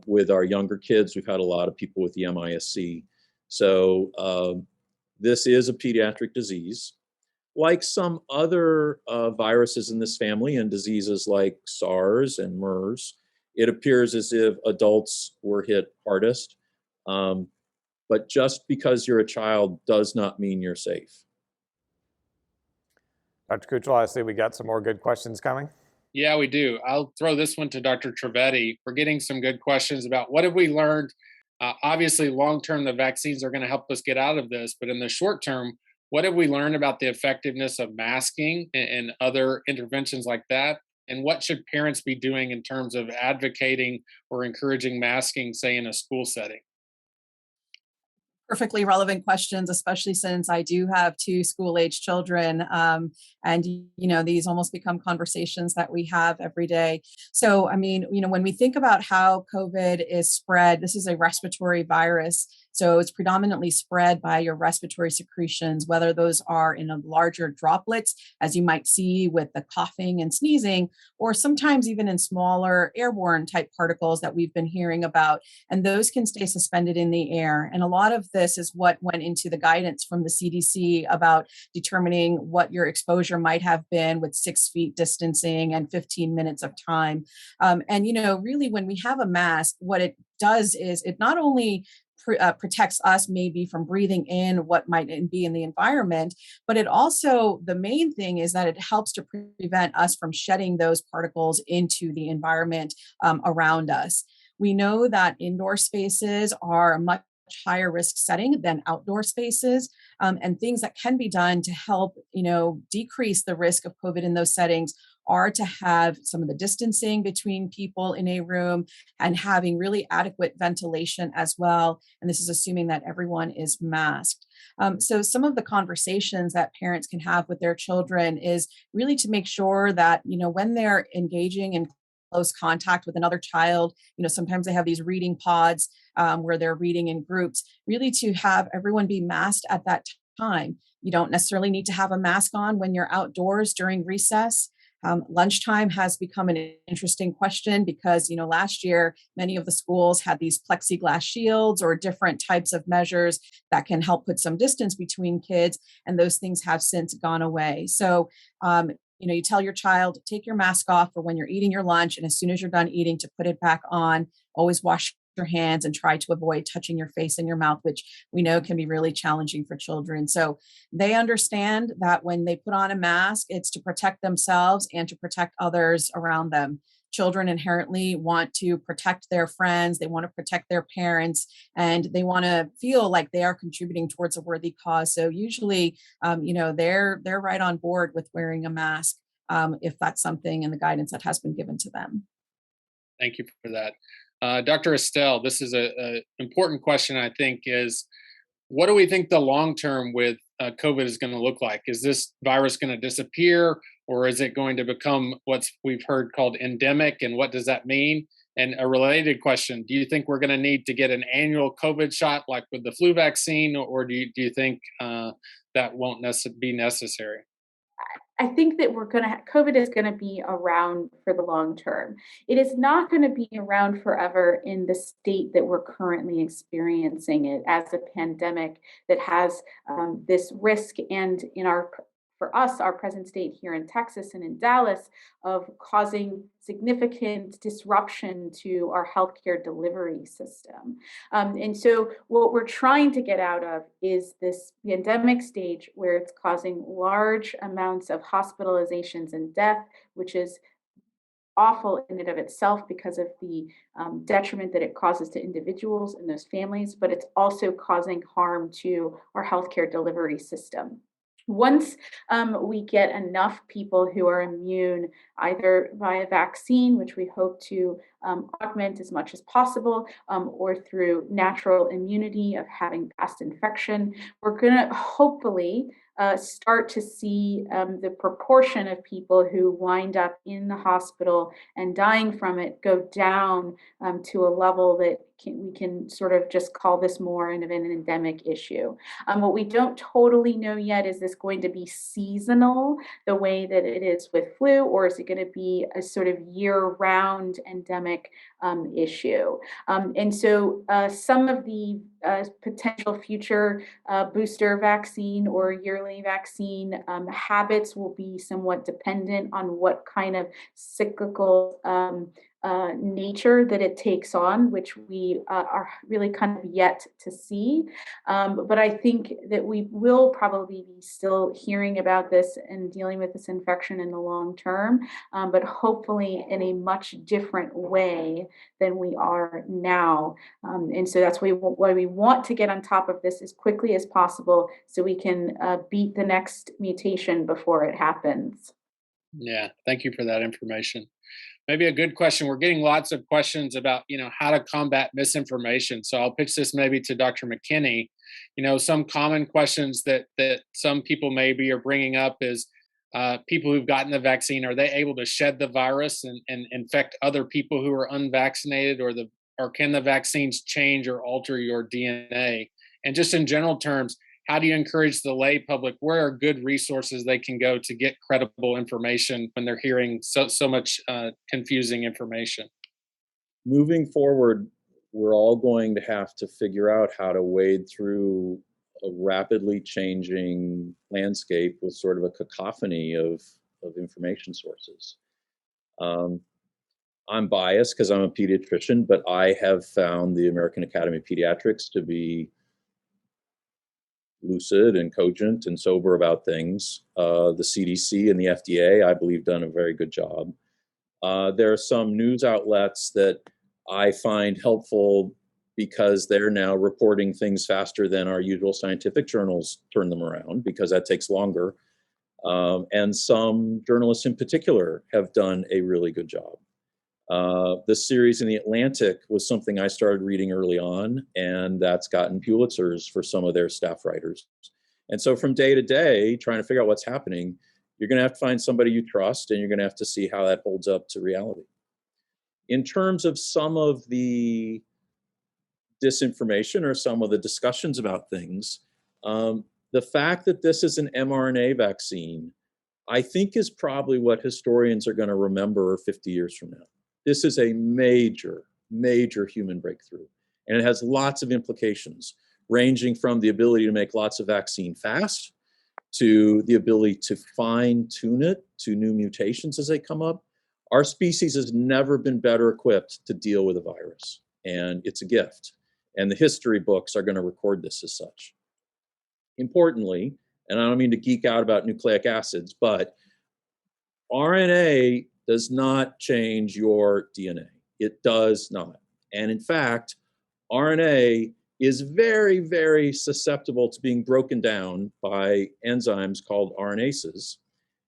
With our younger kids, we've had a lot of people with the MIS-C. So this is a pediatric disease. Like some other viruses in this family and diseases like SARS and MERS, it appears as if adults were hit hardest. But just because you're a child does not mean you're safe. Dr. Kuchel, I see we got some more good questions coming. Yeah, we do. I'll throw this one to Dr. Trivedi. We're getting some good questions about what have we learned. Obviously, long term, the vaccines are going to help us get out of this, but in the short term, what have we learned about the effectiveness of masking and other interventions like that? And what should parents be doing in terms of advocating or encouraging masking, say, in a school setting? Perfectly relevant questions, especially since I do have two school-age children. And, these almost become conversations that we have every day. So, I mean, when we think about how COVID is spread, this is a respiratory virus. So it's predominantly spread by your respiratory secretions, whether those are in a larger droplets, as you might see with the coughing and sneezing, or sometimes even in smaller airborne type particles that we've been hearing about. And those can stay suspended in the air. And a lot of this is what went into the guidance from the CDC about determining what your exposure might have been with 6 feet distancing and 15 minutes of time. And, really when we have a mask, what it does is it not only protects us maybe from breathing in what might be in the environment, but it also, the main thing is that it helps to prevent us from shedding those particles into the environment around us. We know that indoor spaces are a much higher risk setting than outdoor spaces, and things that can be done to help decrease the risk of COVID in those settings are to have some of the distancing between people in a room and having really adequate ventilation as well. And this is assuming that everyone is masked. So some of the conversations that parents can have with their children is really to make sure that, when they're engaging in close contact with another child, sometimes they have these reading pods where they're reading in groups, really to have everyone be masked at that time. You don't necessarily need to have a mask on when you're outdoors during recess. Lunchtime has become an interesting question because, last year, many of the schools had these plexiglass shields or different types of measures that can help put some distance between kids, and those things have since gone away. So, you tell your child, take your mask off for when you're eating your lunch, and as soon as you're done eating, to put it back on. Always wash your hands and try to avoid touching your face and your mouth, which we know can be really challenging for children. So they understand that when they put on a mask, it's to protect themselves and to protect others around them. Children inherently want to protect their friends, they want to protect their parents, and they want to feel like they are contributing towards a worthy cause. So usually, they're right on board with wearing a mask if that's something in the guidance that has been given to them. Thank you for that. Dr. Estelle, this is an important question, I think, is what do we think the long term with COVID is going to look like? Is this virus going to disappear, or is it going to become what we've heard called endemic? And what does that mean? And a related question, do you think we're going to need to get an annual COVID shot like with the flu vaccine, or do you think that won't be necessary? I think that COVID is going to be around for the long term. It is not going to be around forever in the state that we're currently experiencing it as a pandemic that has this risk, and for us, our present state here in Texas and in Dallas, of causing significant disruption to our healthcare delivery system. And so what we're trying to get out of is this pandemic stage where it's causing large amounts of hospitalizations and death, which is awful in and of itself because of the detriment that it causes to individuals and those families, but it's also causing harm to our healthcare delivery system. Once we get enough people who are immune, either via vaccine, which we hope to augment as much as possible, or through natural immunity of having past infection, we're going to hopefully start to see the proportion of people who wind up in the hospital and dying from it go down to a level that we can sort of just call this more of an endemic issue. What we don't totally know yet, is this going to be seasonal the way that it is with flu, or is it going to be a sort of year-round endemic issue? And so some of the potential future booster vaccine or yearly vaccine habits will be somewhat dependent on what kind of cyclical nature that it takes on, which we are really kind of yet to see. But I think that we will probably be still hearing about this and dealing with this infection in the long term, but hopefully in a much different way than we are now. And so that's why we want to get on top of this as quickly as possible so we can beat the next mutation before it happens. Yeah, thank you for that information. Maybe a good question. We're getting lots of questions about, how to combat misinformation. So I'll pitch this maybe to Dr. McKinney. Some common questions that some people maybe are bringing up is people who've gotten the vaccine, are they able to shed the virus and infect other people who are unvaccinated, or can the vaccines change or alter your DNA? And just in general terms, how do you encourage the lay public? Where are good resources they can go to get credible information when they're hearing so much confusing information? Moving forward, we're all going to have to figure out how to wade through a rapidly changing landscape with sort of a cacophony of information sources. I'm biased because I'm a pediatrician, but I have found the American Academy of Pediatrics to be lucid and cogent and sober about things. The CDC and the FDA, I believe, done a very good job. There are some news outlets that I find helpful because they're now reporting things faster than our usual scientific journals turn them around, because that takes longer. And some journalists in particular have done a really good job. The series in The Atlantic was something I started reading early on, and that's gotten Pulitzers for some of their staff writers. And so from day to day, trying to figure out what's happening, you're going to have to find somebody you trust, and you're going to have to see how that holds up to reality. In terms of some of the disinformation or some of the discussions about things, the fact that this is an mRNA vaccine, I think, is probably what historians are going to remember 50 years from now. This is a major, major human breakthrough, and it has lots of implications, ranging from the ability to make lots of vaccine fast, to the ability to fine-tune it to new mutations as they come up. Our species has never been better equipped to deal with a virus, and it's a gift. And the history books are going to record this as such. Importantly, and I don't mean to geek out about nucleic acids, but RNA does not change your DNA. It does not. And in fact, RNA is very, very susceptible to being broken down by enzymes called RNases.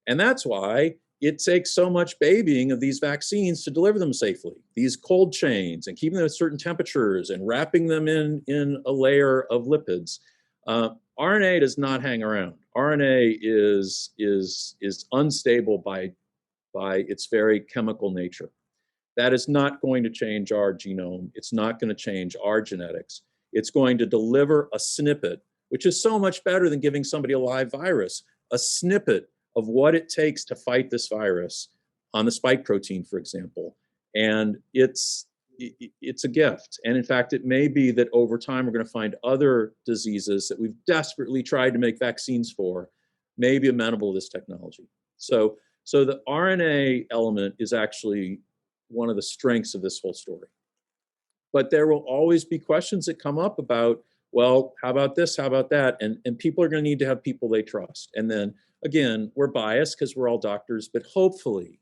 And that's why it takes so much babying of these vaccines to deliver them safely. These cold chains and keeping them at certain temperatures and wrapping them in a layer of lipids. RNA does not hang around. RNA is unstable by its very chemical nature. That is not going to change our genome. It's not going to change our genetics. It's going to deliver a snippet, which is so much better than giving somebody a live virus, a snippet of what it takes to fight this virus on the spike protein, for example. And it's a gift. And in fact, it may be that over time, we're going to find other diseases that we've desperately tried to make vaccines for, may be amenable to this technology. So the RNA element is actually one of the strengths of this whole story. But there will always be questions that come up about, well, how about this? How about that? And people are going to need to have people they trust. And then again, we're biased because we're all doctors, but hopefully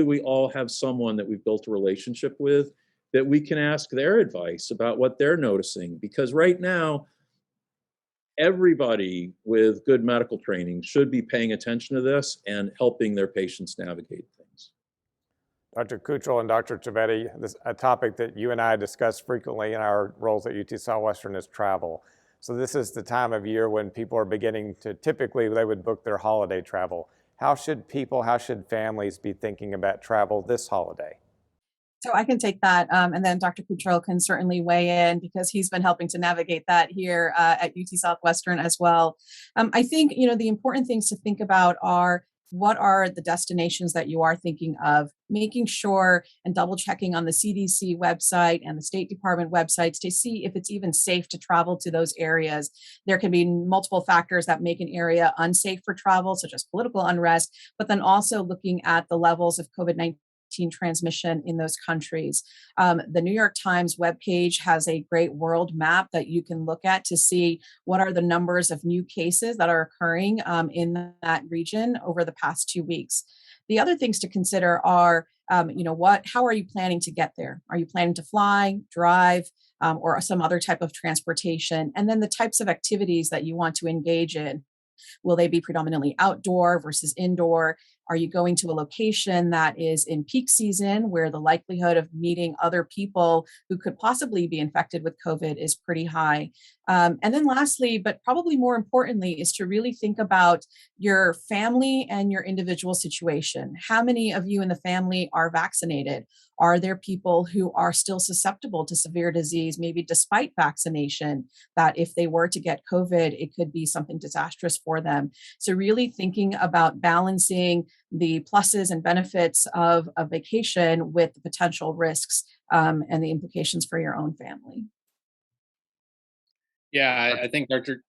we all have someone that we've built a relationship with that we can ask their advice about what they're noticing. Because right now, everybody with good medical training should be paying attention to this and helping their patients navigate things. Dr. Kuchel and Dr. Trivedi, this a topic that you and I discuss frequently in our roles at UT Southwestern is travel. So this is the time of year when people are beginning to, typically they would book their holiday travel. How should families be thinking about travel this holiday? So I can take that, and then Dr. Cottrell can certainly weigh in because he's been helping to navigate that here at UT Southwestern as well. I think, the important things to think about are what are the destinations that you are thinking of, making sure and double checking on the CDC website and the State Department websites to see if it's even safe to travel to those areas. There can be multiple factors that make an area unsafe for travel, such as political unrest, but then also looking at the levels of COVID-19 transmission in those countries. The New York Times webpage has a great world map that you can look at to see what are the numbers of new cases that are occurring in that region over the past 2 weeks. The other things to consider are, how are you planning to get there? Are you planning to fly, drive, or some other type of transportation? And then the types of activities that you want to engage in. Will they be predominantly outdoor versus indoor? Are you going to a location that is in peak season where the likelihood of meeting other people who could possibly be infected with COVID is pretty high? And then lastly, but probably more importantly, is to really think about your family and your individual situation. How many of you in the family are vaccinated? Are there people who are still susceptible to severe disease, maybe despite vaccination, that if they were to get COVID, it could be something disastrous for them? So really thinking about balancing the pluses and benefits of a vacation with the potential risks and the implications for your own family. Yeah, I think Dr.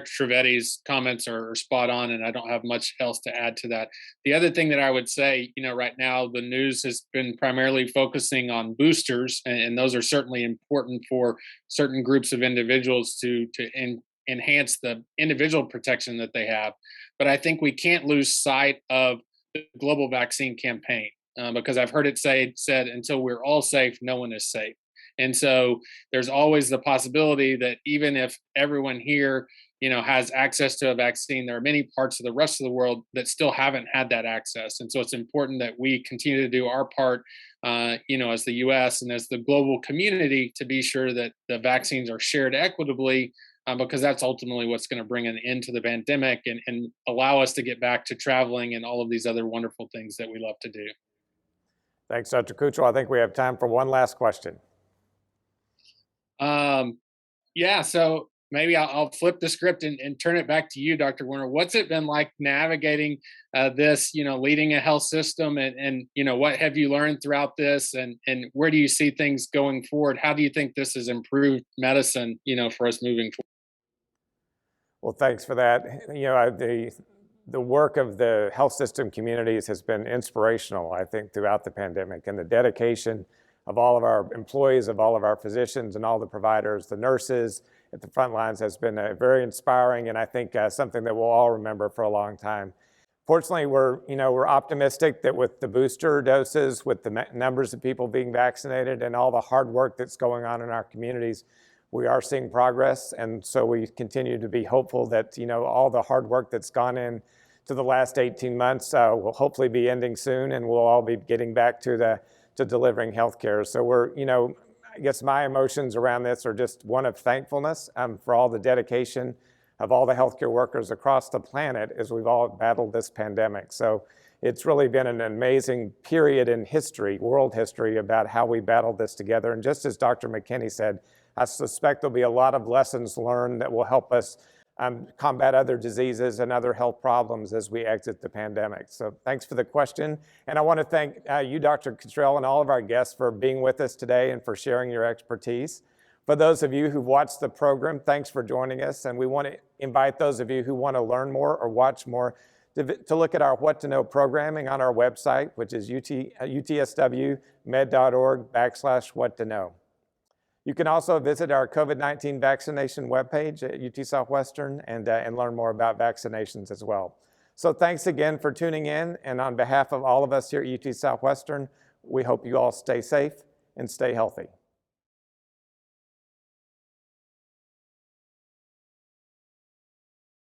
Trivedi's comments are spot on, and I don't have much else to add to that. The other thing that I would say, right now the news has been primarily focusing on boosters, and those are certainly important for certain groups of individuals to enhance the individual protection that they have. But I think we can't lose sight of the global vaccine campaign because I've heard it said until we're all safe, no one is safe. And so there's always the possibility that even if everyone here, has access to a vaccine, there are many parts of the rest of the world that still haven't had that access. And so it's important that we continue to do our part, as the U.S. and as the global community to be sure that the vaccines are shared equitably, because that's ultimately what's going to bring an end to the pandemic and allow us to get back to traveling and all of these other wonderful things that we love to do. Thanks, Dr. Cottrell. I think we have time for one last question. So maybe I'll flip the script and turn it back to you, Dr. Werner. What's it been like navigating this, leading a health system and what have you learned throughout this and where do you see things going forward? How do you think this has improved medicine, for us moving forward? Well, thanks for that. The work of the health system communities has been inspirational, I think, throughout the pandemic, and the dedication of all of our employees, of all of our physicians and all the providers, the nurses at the front lines has been very inspiring, and I think something that we'll all remember for a long time. Fortunately, we're optimistic that with the booster doses, with the numbers of people being vaccinated and all the hard work that's going on in our communities, we are seeing progress, and so we continue to be hopeful that all the hard work that's gone in to the last 18 months will hopefully be ending soon, and we'll all be getting back to delivering healthcare. So I guess my emotions around this are just one of thankfulness for all the dedication of all the healthcare workers across the planet as we've all battled this pandemic. So it's really been an amazing period in history, world history, about how we battled this together. And just as Dr. McKinney said, I suspect there'll be a lot of lessons learned that will help us combat other diseases and other health problems as we exit the pandemic. So thanks for the question. And I want to thank you, Dr. Cottrell, and all of our guests for being with us today and for sharing your expertise. For those of you who watched the program, thanks for joining us. And we want to invite those of you who want to learn more or watch more to look at our What to Know programming on our website, which is utswmed.org/what to know. You can also visit our COVID-19 vaccination webpage at UT Southwestern and learn more about vaccinations as well. So thanks again for tuning in. And on behalf of all of us here at UT Southwestern, we hope you all stay safe and stay healthy.